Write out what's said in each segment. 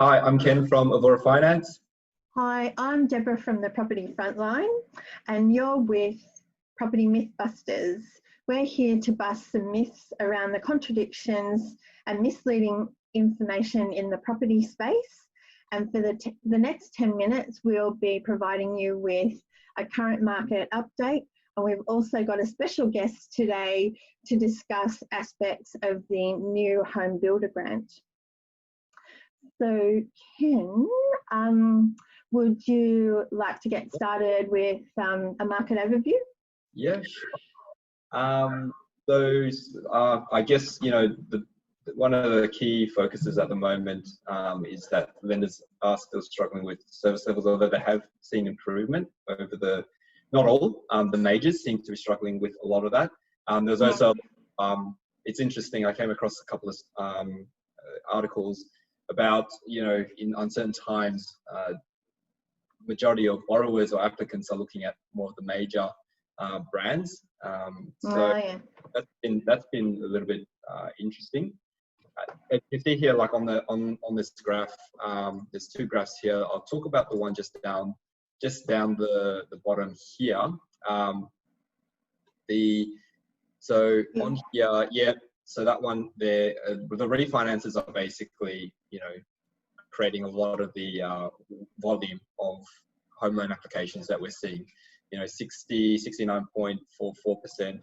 Hi, I'm Ken from Avvora Finance. Hi, I'm Debra from the Property Frontline, and you're with Property Mythbusters. We're here to bust some myths around the contradictions and misleading information in the property space. And for the next 10 minutes, we'll be providing you with a current market update. And we've also got a special guest today to discuss aspects of the new HomeBuilder Grant. So, Ken, would you like to get started with a market overview? Yeah, sure. I guess, one of the key focuses at the moment is that lenders are still struggling with service levels, although they have seen improvement over not all, the majors seem to be struggling with a lot of that. There's also, it's interesting, I came across a couple of articles about, in uncertain times, majority of borrowers or applicants are looking at more of the major brands. That's been a little bit interesting. You see here, like on this graph, there's two graphs here. I'll talk about the one just down the bottom here. On here, so that one there, the refinances are basically, creating a lot of the volume of home loan applications that we're seeing. 69.44%,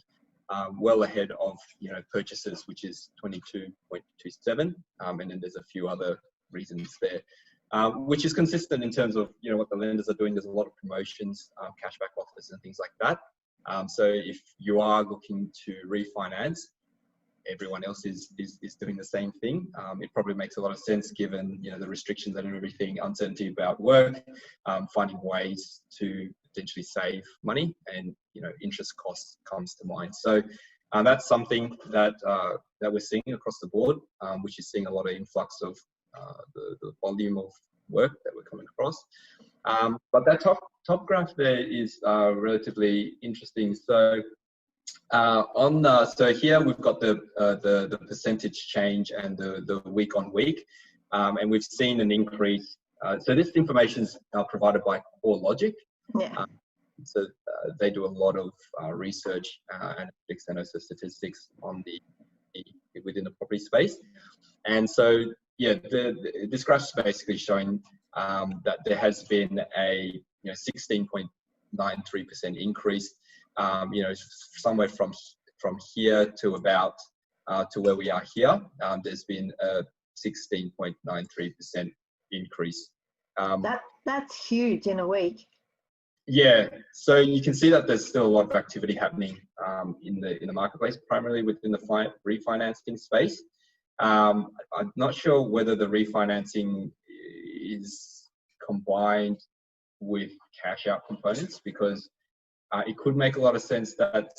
well ahead of purchases, which is 22.27, and then there's a few other reasons there, which is consistent in terms of what the lenders are doing. There's a lot of promotions, cashback offers, and things like that. So if you are looking to refinance, everyone else is doing the same thing. It probably makes a lot of sense given the restrictions and everything, uncertainty about work, finding ways to potentially save money, and interest costs comes to mind. So that's something that we're seeing across the board, which is seeing a lot of influx of the volume of work that we're coming across. But that top graph there is relatively interesting. So so here we've got the percentage change and the week on week, and we've seen an increase. So this information is provided by CoreLogic. Yeah. So they do a lot of research and statistics on within the property space, and so this graph is basically showing that there has been a 16.93% increase. Somewhere from here to about to where we are here, there's been a 16.93% increase. That's huge in a week. Yeah, so you can see that there's still a lot of activity happening in the marketplace, primarily within the refinancing space. I'm not sure whether the refinancing is combined with cash out components, because it could make a lot of sense that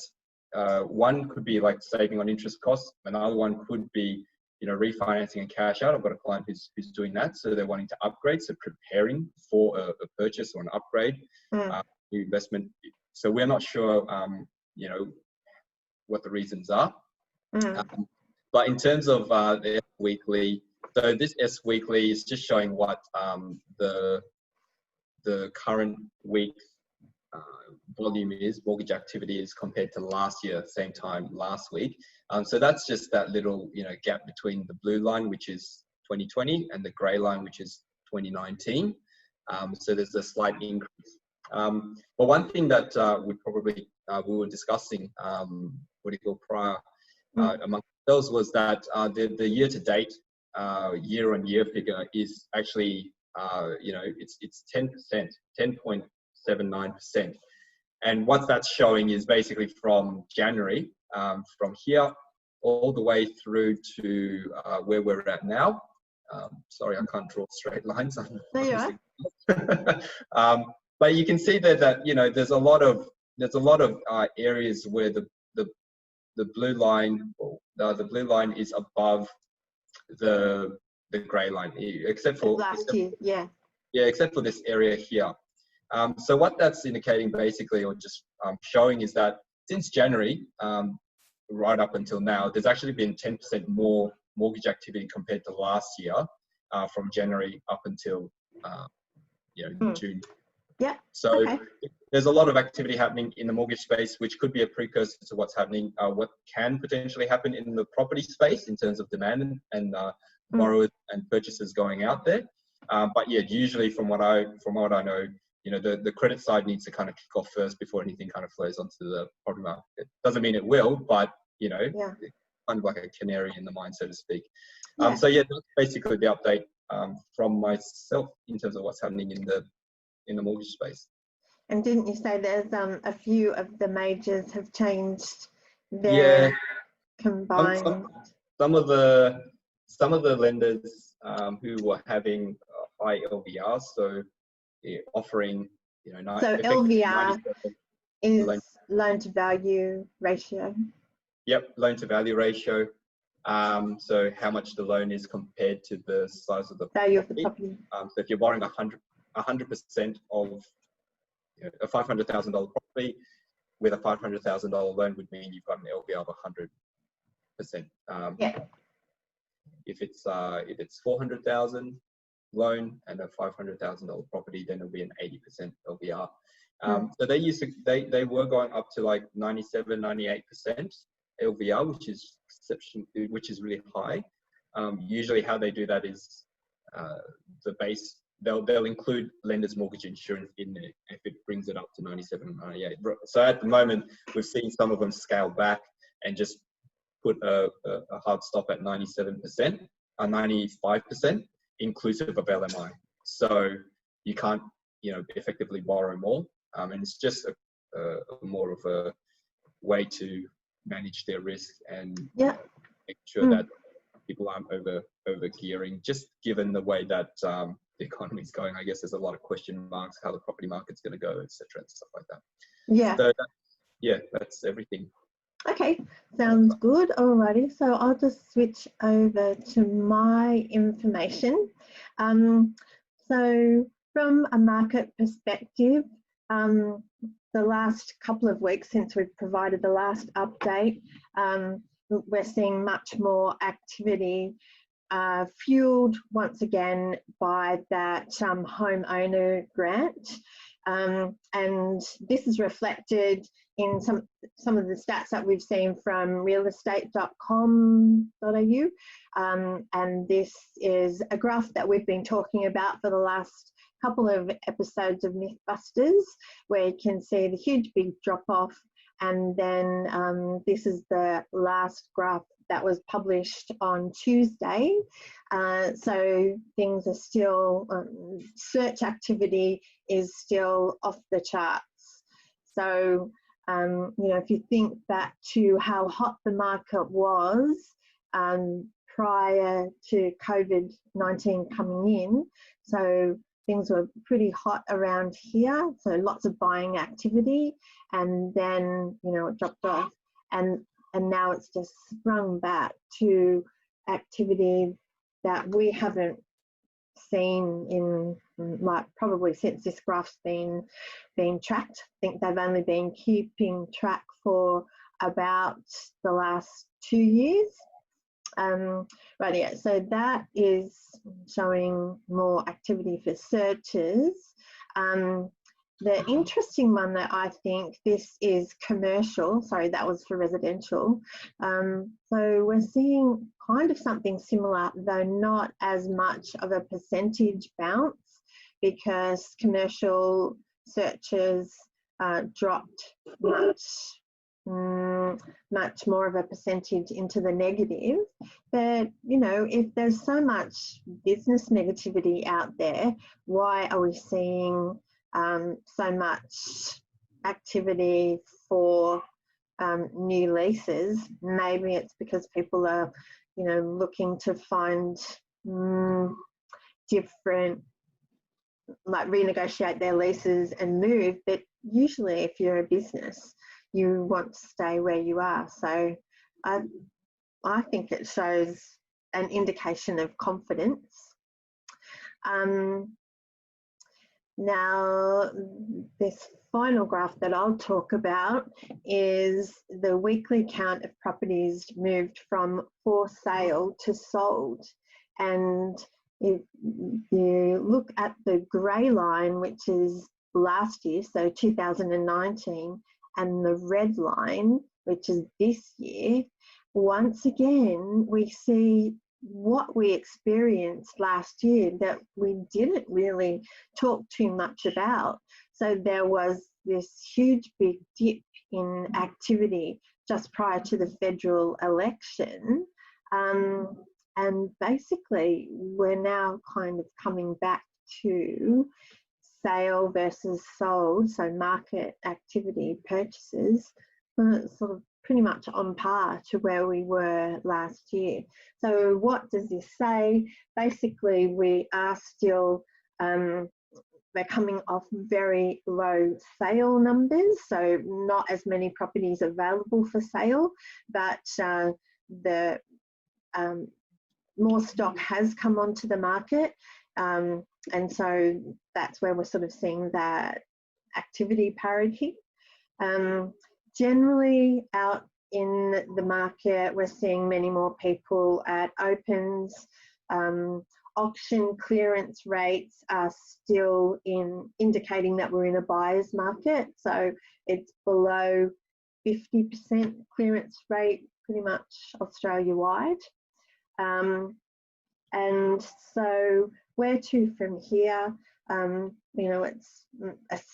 one could be like saving on interest costs, another one could be refinancing and cash out. I've got a client who's doing that, so they're wanting to upgrade, so preparing for a purchase or an upgrade, new investment. So we're not sure what the reasons are. But in terms of the S weekly, so this S weekly is just showing what the current week volume is, mortgage activity is, compared to last year, same time last week. So that's just that little gap between the blue line, which is 2020, and the grey line, which is 2019. So there's a slight increase. But one thing that we were discussing prior among those was that the year-to-date year-on-year figure is actually it's 10%, 10.79%. And what that's showing is basically from January, from here all the way through to where we're at now. Sorry, I can't draw straight lines. There you are. But you can see that there's a lot of areas where the blue line, the blue line is above the grey line, except for last year. Yeah, except for this area here. So what that's indicating basically, or just showing, is that since January, right up until now, there's actually been 10% more mortgage activity compared to last year. from January up until June. Yeah. So okay. there's a lot of activity happening in the mortgage space, which could be a precursor to what's happening, what can potentially happen in the property space in terms of demand and borrowers and purchasers going out there. But yeah, usually from what I know, the credit side needs to kind of kick off first before anything kind of flows onto the property market. Doesn't mean it will, but kind of like a canary in the mine, so to speak. So yeah, that's basically the update from myself in terms of what's happening in the mortgage space. And didn't you say there's a few of the majors have changed their combined? Some of the lenders who were having high LVR, so offering so LVR is loan to value ratio. Yep, loan to value ratio. So how much the loan is compared to the size of the value of the property. So if you're borrowing 100% of a $500,000 property with a $500,000 loan would mean you've got an LVR of 100%. If it's 400,000 loan and a $500,000 property, then it'll be an 80% LVR. So they were going up to like 97, 98% LVR, which is really high. Usually how they do that is the base. They'll include lender's mortgage insurance in there if it brings it up to 97 or 98. So at the moment, we've seen some of them scale back and just put a hard stop at 97%, 95%, inclusive of LMI. So you can't, effectively borrow more. And it's just a more of a way to manage their risk and make sure that people aren't over gearing, just given the way that the economy is going. I guess there's a lot of question marks how the property market's going to go, etc., and stuff like that. So that's everything. Okay, sounds good. Alrighty, so I'll just switch over to my information. So from a market perspective, the last couple of weeks since we've provided the last update, we're seeing much more activity fueled once again by that homeowner grant. And this is reflected in some of the stats that we've seen from realestate.com.au. And this is a graph that we've been talking about for the last couple of episodes of Mythbusters, where you can see the huge big drop off. And then this is the last graph that was published on Tuesday. So things are still, search activity is still off the charts. So, if you think back to how hot the market was prior to COVID-19 coming in, so things were pretty hot around here, so lots of buying activity, and then it dropped off, and now it's just sprung back to activity that we haven't seen in probably since this graph's been tracked. I think they've only been keeping track for about the last 2 years. So that is showing more activity for searches. The interesting one that I think, this is commercial, sorry, that was for residential. So we're seeing kind of something similar, though not as much of a percentage bounce, because commercial searches dropped much more of a percentage into the negative. But if there's so much business negativity out there, why are we seeing so much activity for new leases? Maybe it's because people are looking to find different, like renegotiate their leases and move. But usually if you're a business, you want to stay where you are. So I think it shows an indication of confidence. Now, this final graph that I'll talk about is the weekly count of properties moved from for sale to sold. And if you look at the grey line, which is last year, so 2019, and the red line, which is this year, once again, we see what we experienced last year that we didn't really talk too much about. So there was this huge big dip in activity just prior to the federal election. And basically, we're now kind of coming back to sale versus sold, so market activity, purchases, sort of pretty much on par to where we were last year. So what does this say? Basically, we are still, we're coming off very low sale numbers, so not as many properties available for sale, but the more stock has come onto the market, and so that's where we're sort of seeing that activity parity. Generally out in the market, we're seeing many more people at opens. Auction clearance rates are still indicating that we're in a buyer's market, so it's below 50% clearance rate pretty much Australia-wide. And so where to from here? You know, it's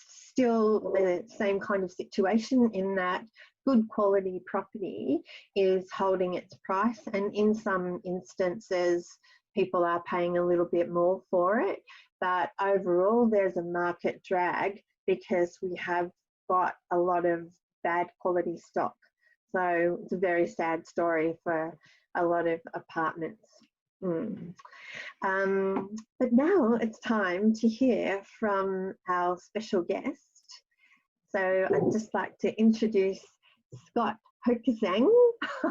still the same kind of situation in that good quality property is holding its price, and in some instances people are paying a little bit more for it, but overall there's a market drag because we have got a lot of bad quality stock. So it's a very sad story for a lot of apartments. But now it's time to hear from our special guest. So I'd just like to introduce Scott Hochgesang.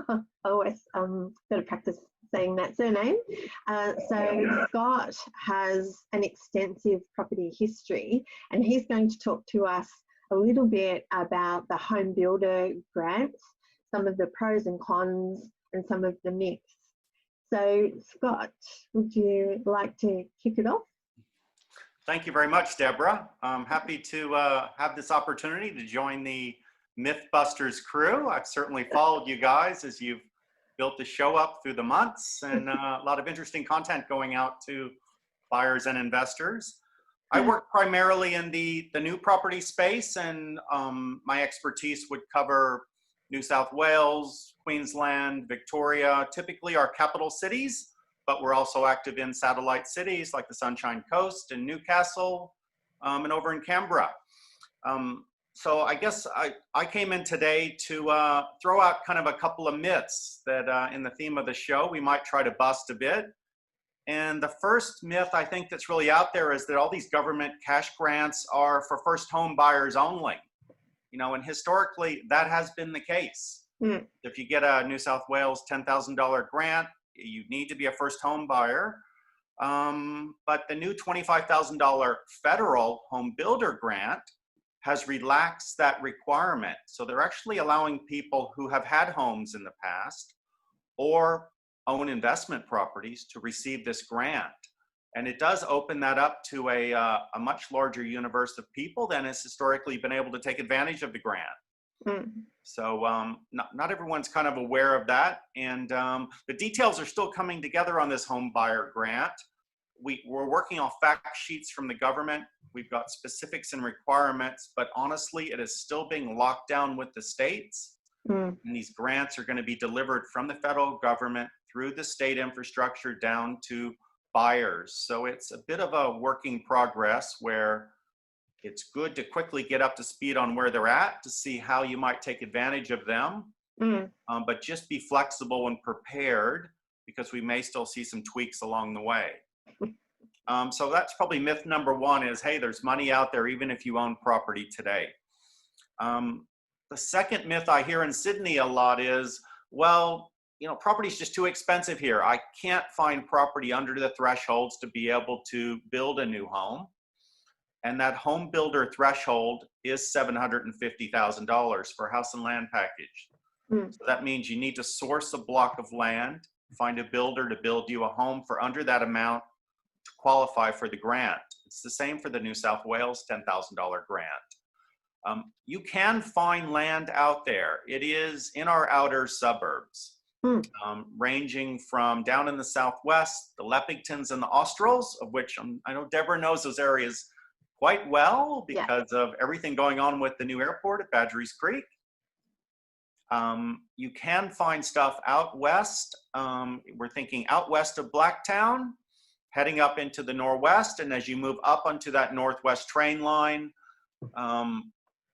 I always got to practice saying that surname. So Scott has an extensive property history, and he's going to talk to us a little bit about the HomeBuilder Grants, some of the pros and cons, and some of the myths. So Scott, would you like to kick it off? Thank you very much, Deborah. I'm happy to have this opportunity to join the Mythbusters crew. I've certainly followed you guys as you've built the show up through the months, and a lot of interesting content going out to buyers and investors. I work primarily in the new property space, and my expertise would cover New South Wales, Queensland, Victoria, typically our capital cities, but we're also active in satellite cities like the Sunshine Coast and Newcastle, and over in Canberra. So I guess I came in today to throw out kind of a couple of myths that in the theme of the show we might try to bust a bit. And the first myth I think that's really out there is that all these government cash grants are for first home buyers only. You know, and historically that has been the case. If you get a New South Wales $10,000 grant, you need to be a first home buyer. But the new $25,000 federal home builder grant has relaxed that requirement. So they're actually allowing people who have had homes in the past or own investment properties to receive this grant. And it does open that up to a much larger universe of people than has historically been able to take advantage of the grant. So not everyone's kind of aware of that. And the details are still coming together on this home buyer grant. We're working on fact sheets from the government. We've got specifics and requirements, but honestly, it is still being locked down with the states. And these grants are going to be delivered from the federal government through the state infrastructure down to buyers. So it's a bit of a working progress where it's good to quickly get up to speed on where they're at to see how you might take advantage of them. But just be flexible and prepared because we may still see some tweaks along the way. So that's probably myth number one is, hey, there's money out there even if you own property today. The second myth I hear in Sydney a lot is, well, you know, property's just too expensive here. I can't find property under the thresholds to be able to build a new home. And that home builder threshold is $750,000 for a house and land package. So that means you need to source a block of land, find a builder to build you a home for under that amount, to qualify for the grant. It's the same for the New South Wales $10,000 grant. You can find land out there. It is in our outer suburbs, ranging from down in the southwest, the Leppingtons and the Australs, of which I know Debra knows those areas quite well because of everything going on with the new airport at Badgerys Creek. You can find stuff out west. We're thinking out west of Blacktown, heading up into the northwest, and as you move up onto that northwest train line,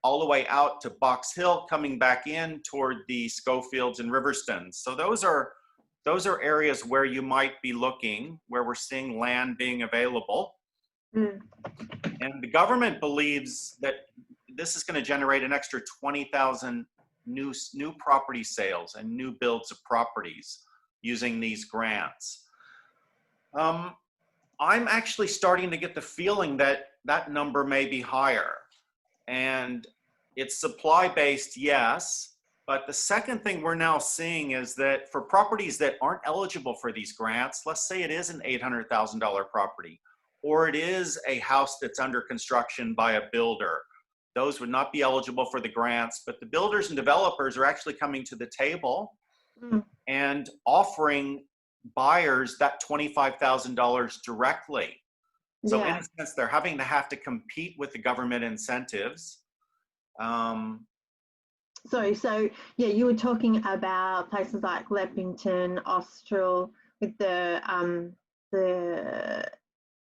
all the way out to Box Hill, coming back in toward the Schofields and Riverstons. So those are areas where you might be looking, where we're seeing land being available. And the government believes that this is going to generate an extra 20,000 new property sales and new builds of properties using these grants. I'm actually starting to get the feeling that that number may be higher. And it's supply-based, yes, but the second thing we're now seeing is that for properties that aren't eligible for these grants, let's say it is an $800,000 property, or it is a house that's under construction by a builder, those would not be eligible for the grants, but the builders and developers are actually coming to the table and offering buyers that $25,000 directly. So in a sense, they're having to compete with the government incentives. So yeah, you were talking about places like Leppington, Austral, with the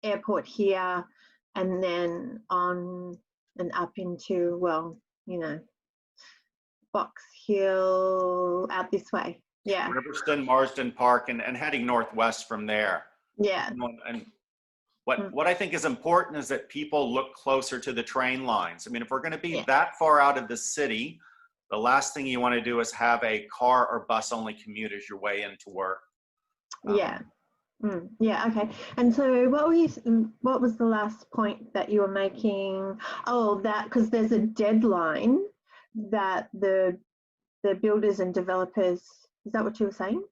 airport here, and then on and up into, well, you know, Box Hill, out this way. Yeah. Riverston, Marsden Park, and heading northwest from there. Yeah. And what I think is important is that people look closer to the train lines. I mean, if we're going to be that far out of the city, the last thing you want to do is have a car or bus only commute as your way into work. Yeah. Yeah, okay. And so what was the last point that you were making? Oh, that, because there's a deadline that the builders and developers, is that what you were saying?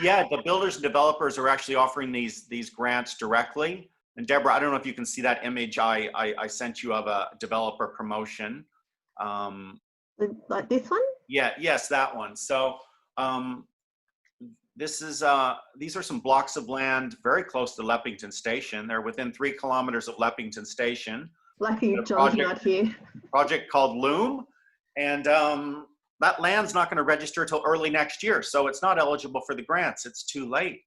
Yeah, the builders and developers are actually offering these grants directly. And Debra, I don't know if you can see that image I sent you of a developer promotion. Like this one? Yeah, yes, that one. So these are some blocks of land very close to Leppington Station. They're within 3 kilometers of Leppington Station. Lucky John's not here. Project called Loom. And that land's not going to register till early next year. So it's not eligible for the grants. It's too late.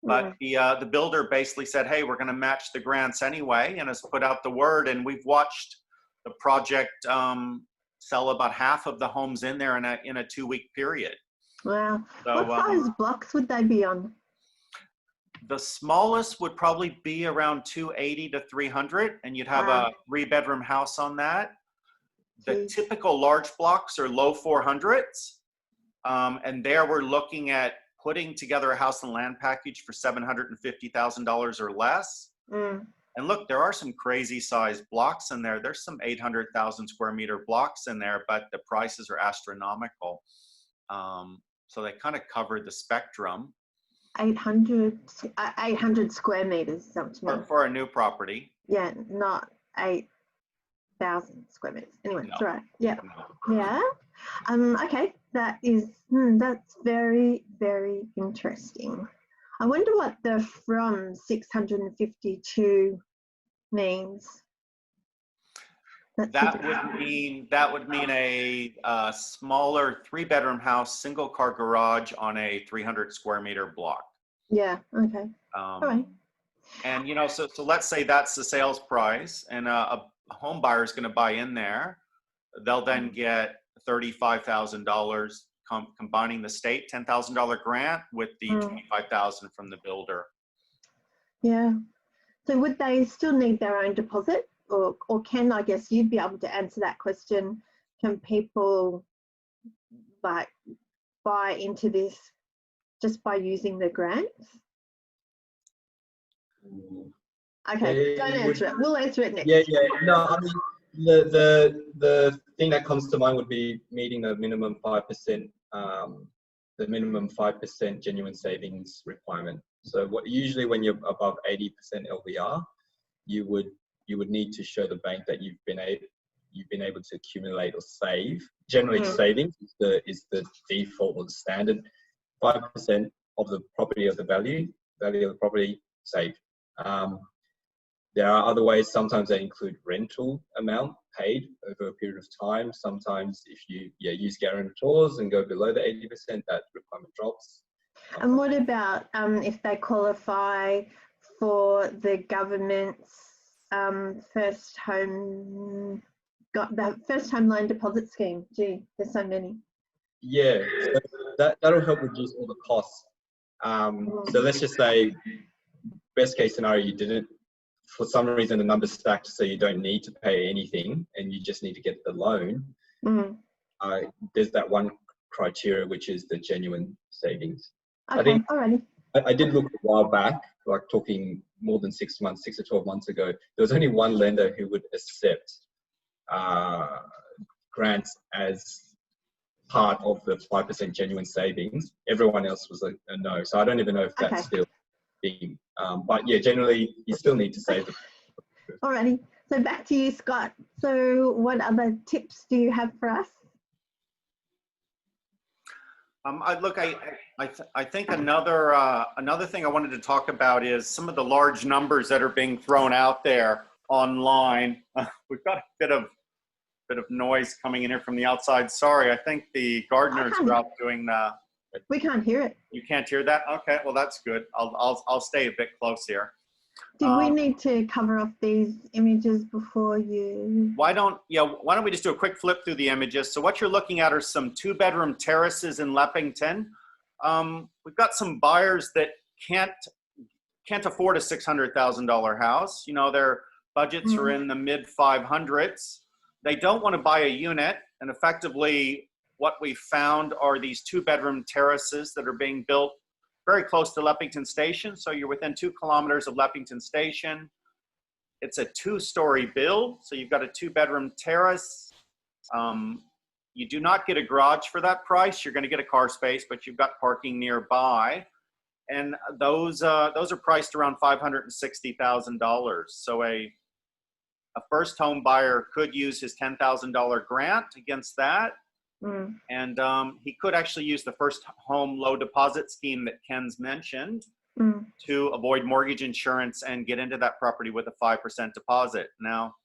But the builder basically said, hey, we're going to match the grants anyway, and has put out the word. And we've watched the project sell about half of the homes in there in a 2-week period. Wow. So, what size blocks would they be on? The smallest would probably be around 280 to 300, and you'd have a 3-bedroom house on that. The typical large blocks are low 400s. And there we're looking at putting together a house and land package for $750,000 or less. And look, there are some crazy sized blocks in there. There's some 800,000 square meter blocks in there, but the prices are astronomical. So they kind of cover the spectrum. 800 square meters, is that what you mean? For a new property. Yeah, not 8,000 square meters. Anyway, that's right. Yeah. No. Yeah. Okay, that's very, very interesting. I wonder what the from 652 means. That would mean a smaller 3-bedroom house, single car garage on a 300 square meter block. Yeah. Okay. All right. And you know, so let's say that's the sales price, and a home buyer is going to buy in there. They'll then get $35,000, combining the state $10,000 grant with the $25,000 from the builder. Yeah. So would they still need their own deposit, or can, I guess you'd be able to answer that question, can people like buy into this just by using the grants? Okay, don't answer it. We'll answer it next. Yeah. No, I mean, the thing that comes to mind would be meeting the minimum 5%, genuine savings requirement So usually when you're above 80% LVR, you would need to show the bank that you've been able to accumulate or save. Generally, savings is the default or the standard. 5% of the property of the value of the property saved. There are other ways. Sometimes they include rental amount paid over a period of time. Sometimes if you use guarantors and go below the 80%, that requirement drops. And what about if they qualify for the government's first home loan deposit scheme? Gee, there's so many. Yeah, so that'll help reduce all the costs. So let's just say, best case scenario, you didn't, for some reason the numbers stacked, so you don't need to pay anything and you just need to get the loan. There's that one criteria, which is the genuine savings. Okay, I think alrighty. I did look a while back, like talking more than 6 months, 6 to 12 months ago. There was only one lender who would accept grants as part of the 5% genuine savings. Everyone else was a no. So I don't even know if that's still being, but yeah, generally you still need to save. Alrighty. So back to you, Scott. So what other tips do you have for us? I think another thing I wanted to talk about is some of the large numbers that are being thrown out there online. We've got a bit of noise coming in here from the outside. Sorry, I think the gardeners are out doing the. We can't hear it. You can't hear that? Okay, well that's good. I'll stay a bit close here. Do we need to cover off these images before you? Why don't we just do a quick flip through the images? So what you're looking at are some 2-bedroom terraces in Leppington. We've got some buyers that can't afford a $600,000 house. You know, their budgets are in the mid 500s. They don't want to buy a unit, and effectively what we found are these 2-bedroom terraces that are being built very close to Leppington Station. So you're within 2 kilometers of Leppington Station. It's a 2-story build. So you've got a 2-bedroom terrace. You do not get a garage for that price. You're going to get a car space, but you've got parking nearby. And those are priced around $560,000. So a first home buyer could use his $10,000 grant against that. And he could actually use the first home low deposit scheme that Ken's mentioned to avoid mortgage insurance and get into that property with a 5% deposit. Now,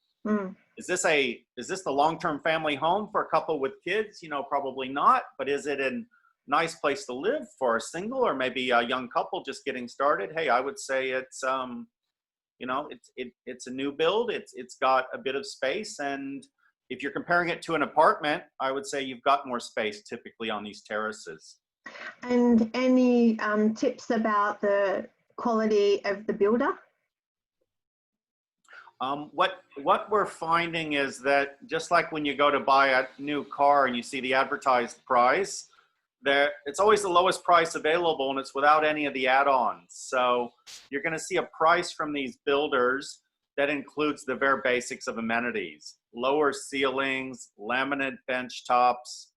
is this the long-term family home for a couple with kids? You know, probably not, but is it a nice place to live for a single or maybe a young couple just getting started? Hey, I would say it's you know, it's a new build. It's got a bit of space, and if you're comparing it to an apartment, I would say you've got more space typically on these terraces. And any tips about the quality of the builder? What we're finding is that just like when you go to buy a new car and you see the advertised price, it's always the lowest price available and it's without any of the add-ons. So you're going to see a price from these builders that includes the bare basics of amenities, lower ceilings, laminate bench tops.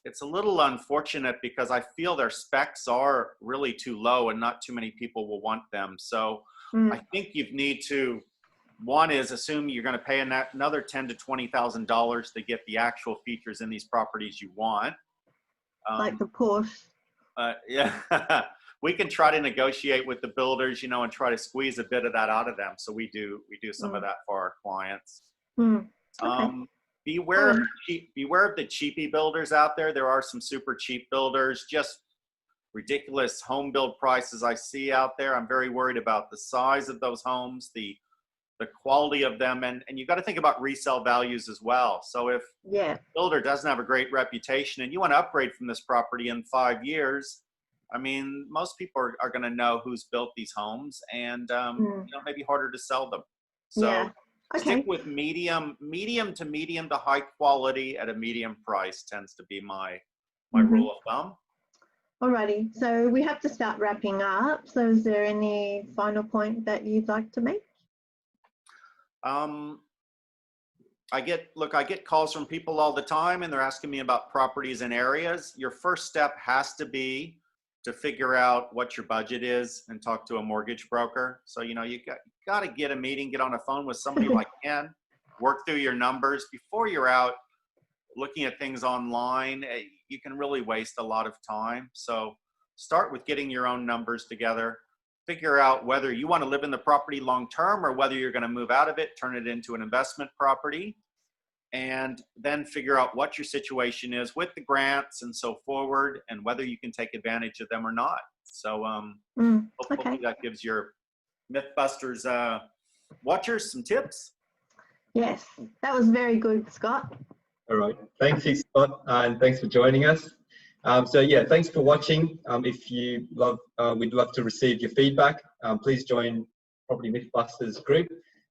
It's a little unfortunate because I feel their specs are really too low and not too many people will want them. So I think you need to, one is assume you're going to pay another $10,000 to $20,000 to get the actual features in these properties you want. Like the Porsche. Yeah. We can try to negotiate with the builders, you know, and try to squeeze a bit of that out of them. So we do some of that for our clients. Okay. Beware of the cheapy builders out there. There are some super cheap builders, just ridiculous home build prices I see out there. I'm very worried about the size of those homes, the quality of them, and you've got to think about resale values as well. So if the builder doesn't have a great reputation and you want to upgrade from this property in 5 years, I mean, most people are going to know who's built these homes, and you know, maybe harder to sell them. So stick with medium to high quality at a medium price tends to be my rule of thumb. Alrighty, so we have to start wrapping up. So is there any final point that you'd like to make? I get calls from people all the time and they're asking me about properties and areas. Your first step has to be to figure out what your budget is and talk to a mortgage broker. So, you know, you got to get a meeting, get on a phone with somebody like Ken, work through your numbers before you're out looking at things online. You can really waste a lot of time. So start with getting your own numbers together, figure out whether you want to live in the property long-term or whether you're going to move out of it, turn it into an investment property, and then figure out what your situation is with the grants and so forward, and whether you can take advantage of them or not. So hopefully that gives your Mythbusters watchers some tips. Yes, that was very good, Scott. All right. Thanks, Scott, and thanks for joining us. So yeah, thanks for watching. If you love, we'd love to receive your feedback. Please join Property Mythbusters group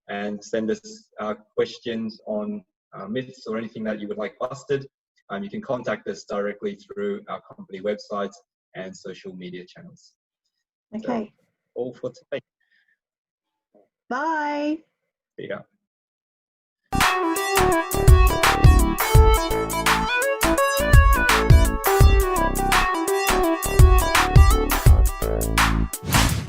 and send us questions on myths or anything that you would like busted. You can contact us directly through our company websites and social media channels. Okay. So, all for today. Bye.